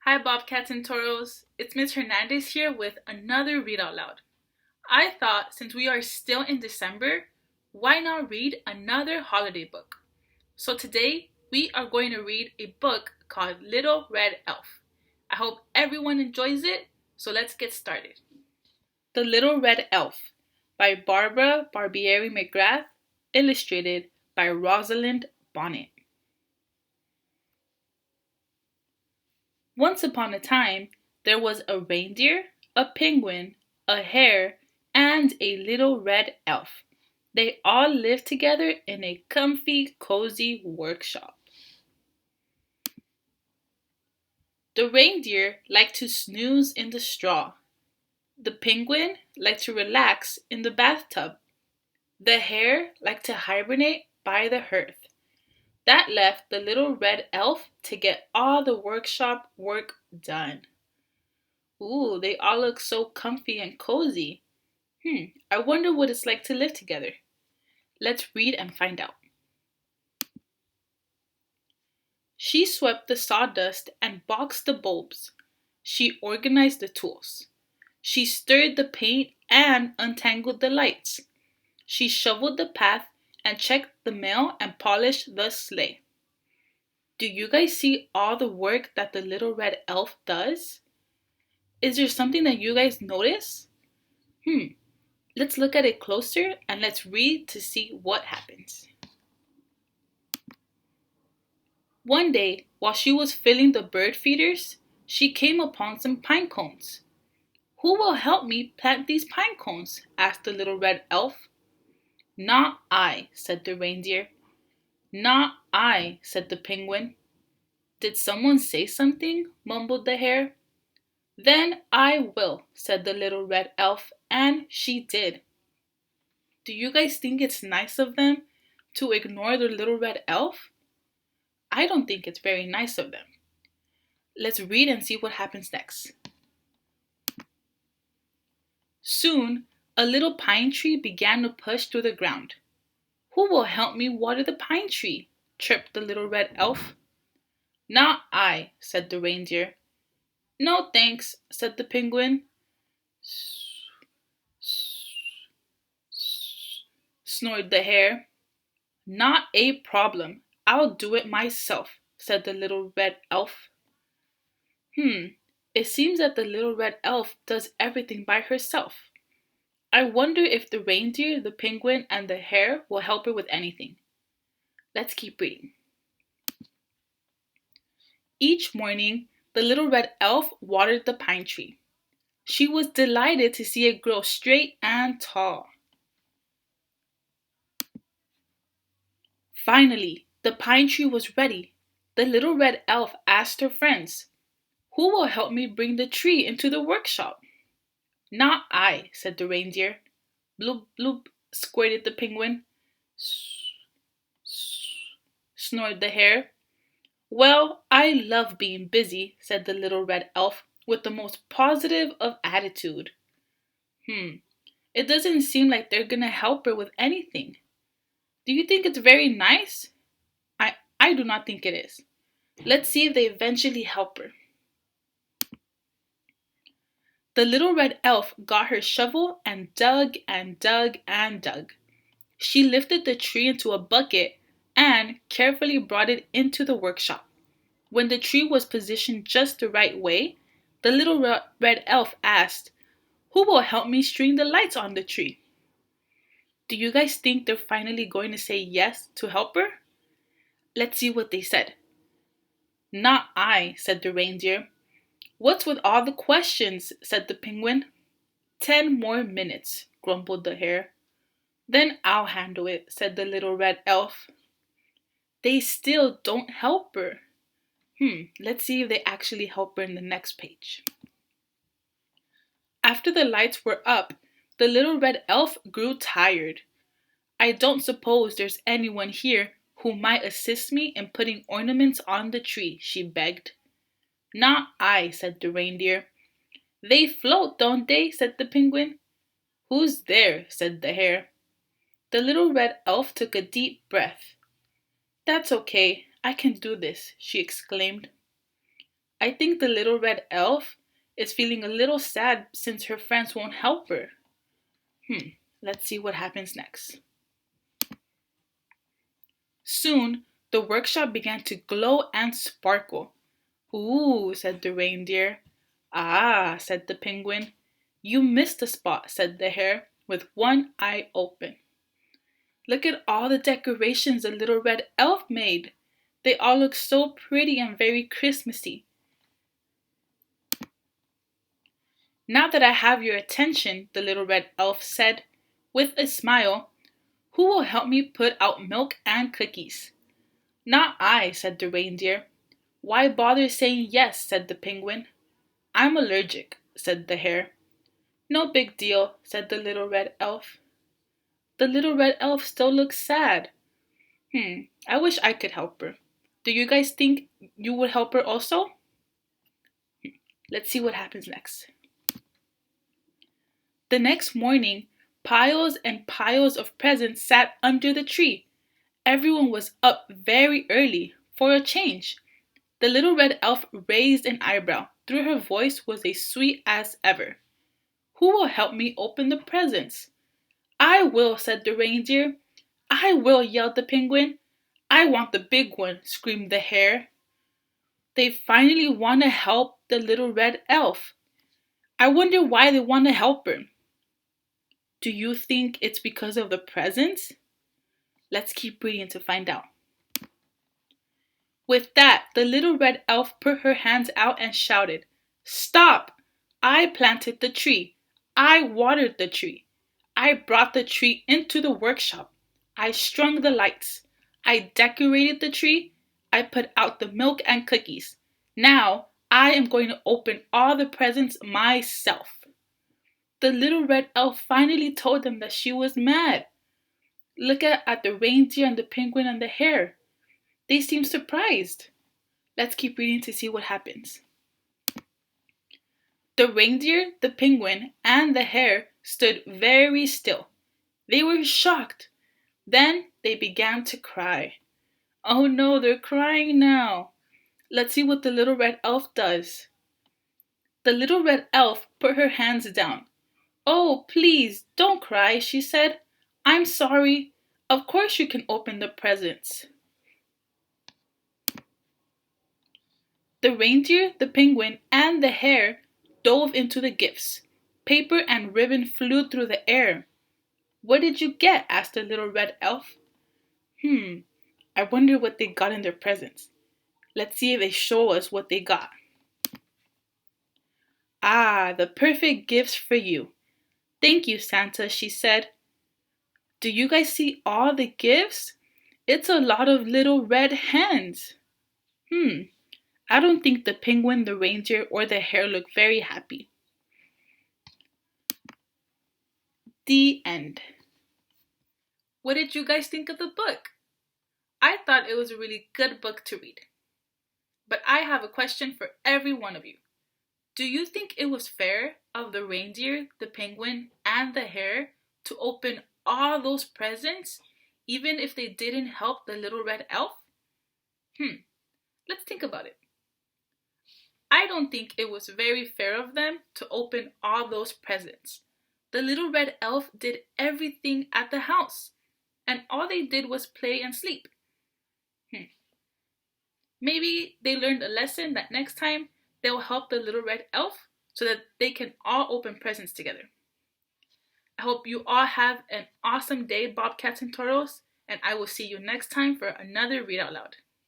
Hi, Bobcats and Toros. It's Ms. Hernandez here with another Read Out Loud. I thought since we are still in December, why not read another holiday book? So today we are going to read a book called Little Red Elf. I hope everyone enjoys it, so let's get started. The Little Red Elf by Barbara Barbieri Mcgrath, illustrated by Rosalind Bonnet. Once upon a time, there was a reindeer, a penguin, a hare, and a little red elf. They all lived together in a comfy, cozy workshop. The reindeer liked to snooze in the straw. The penguin liked to relax in the bathtub. The hare liked to hibernate by the hearth. That left the little red elf to get all the workshop work done. Ooh, they all look so comfy and cozy. I wonder what it's like to live together. Let's read and find out. She swept the sawdust and boxed the bulbs. She organized the tools. She stirred the paint and untangled the lights. She shoveled the path and checked the mail and polished the sleigh. Do you guys see all the work that the little red elf does? Is there something that you guys notice? Let's look at it closer and let's read to see what happens. One day, while she was filling the bird feeders, she came upon some pine cones. Who will help me plant these pine cones? Asked the little red elf. Not I, said the reindeer. Not I, said the penguin. Did someone say something? Mumbled the hare. Then I will, said the little red elf, and she did. Do you guys think it's nice of them to ignore the little red elf? I don't think it's very nice of them. Let's read and see what happens next. Soon, a little pine tree began to push through the ground. Who will help me water the pine tree? Chirped the little red elf. Not I, said the reindeer. No thanks, said the penguin. Snored the hare. Not a problem. I'll do it myself, said the little red elf. It seems that the little red elf does everything by herself. I wonder if the reindeer, the penguin, and the hare will help her with anything. Let's keep reading. Each morning, the little red elf watered the pine tree. She was delighted to see it grow straight and tall. Finally, the pine tree was ready. The little red elf asked her friends, Who will help me bring the tree into the workshop? Not I, said the reindeer. Bloop, bloop, squirted the penguin. Snored the hare. Well, I love being busy, said the little red elf with the most positive of attitude. It doesn't seem like they're gonna help her with anything. Do you think it's very nice? I do not think it is. Let's see if they eventually help her. The little red elf got her shovel and dug and dug and dug. She lifted the tree into a bucket and carefully brought it into the workshop. When the tree was positioned just the right way, the little red elf asked, Who will help me string the lights on the tree? Do you guys think they're finally going to say yes to help her? Let's see what they said. Not I, said the reindeer. What's with all the questions? Said the penguin. 10 more minutes, grumbled the hare. Then I'll handle it, said the little red elf. They still don't help her. Let's see if they actually help her in the next page. After the lights were up, the little red elf grew tired. I don't suppose there's anyone here who might assist me in putting ornaments on the tree, she begged. Not I, said the reindeer. They float, don't they? Said the penguin. Who's there? Said the hare. The little red elf took a deep breath. That's okay, I can do this, she exclaimed. I think the little red elf is feeling a little sad since her friends won't help her. Let's see what happens next. Soon, the workshop began to glow and sparkle. Ooh, said the reindeer. Ah, said the penguin. You missed a spot, said the hare, with one eye open. Look at all the decorations the little red elf made. They all look so pretty and very Christmassy. Now that I have your attention, the little red elf said, with a smile, who will help me put out milk and cookies? Not I, said the reindeer. Why bother saying yes, said the penguin. I'm allergic, said the hare. No big deal, said the little red elf. The little red elf still looks sad. I wish I could help her. Do you guys think you would help her also? Let's see what happens next. The next morning, piles and piles of presents sat under the tree. Everyone was up very early for a change. The little red elf raised an eyebrow. Through her voice was as sweet as ever. Who will help me open the presents? I will, said the reindeer. I will, yelled the penguin. I want the big one, screamed the hare. They finally want to help the little red elf. I wonder why they want to help her. Do you think it's because of the presents? Let's keep reading to find out. With that, the little red elf put her hands out and shouted, Stop! I planted the tree. I watered the tree. I brought the tree into the workshop. I strung the lights. I decorated the tree. I put out the milk and cookies. Now, I am going to open all the presents myself. The little red elf finally told them that she was mad. Look at the reindeer and the penguin and the hare. They seem surprised. Let's keep reading to see what happens. The reindeer, the penguin, and the hare stood very still. They were shocked. Then they began to cry. Oh no, they're crying now. Let's see what the little red elf does. The little red elf put her hands down. Oh, please, don't cry, she said. I'm sorry. Of course you can open the presents. The reindeer, the penguin, and the hare dove into the gifts. Paper and ribbon flew through the air. What did you get? Asked the little red elf. I wonder what they got in their presents. Let's see if they show us what they got. Ah, the perfect gifts for you. Thank you, Santa, she said. Do you guys see all the gifts? It's a lot of little red hens. I don't think the penguin, the reindeer, or the hare look very happy. The end. What did you guys think of the book? I thought it was a really good book to read. But I have a question for every one of you. Do you think it was fair of the reindeer, the penguin, and the hare to open all those presents, even if they didn't help the little red elf? Let's think about it. I don't think it was very fair of them to open all those presents. The little red elf did everything at the house, and all they did was play and sleep. Maybe they learned a lesson that next time they'll help the little red elf so that they can all open presents together. I hope you all have an awesome day, Bobcats and Turtles, and I will see you next time for another Read Out Loud.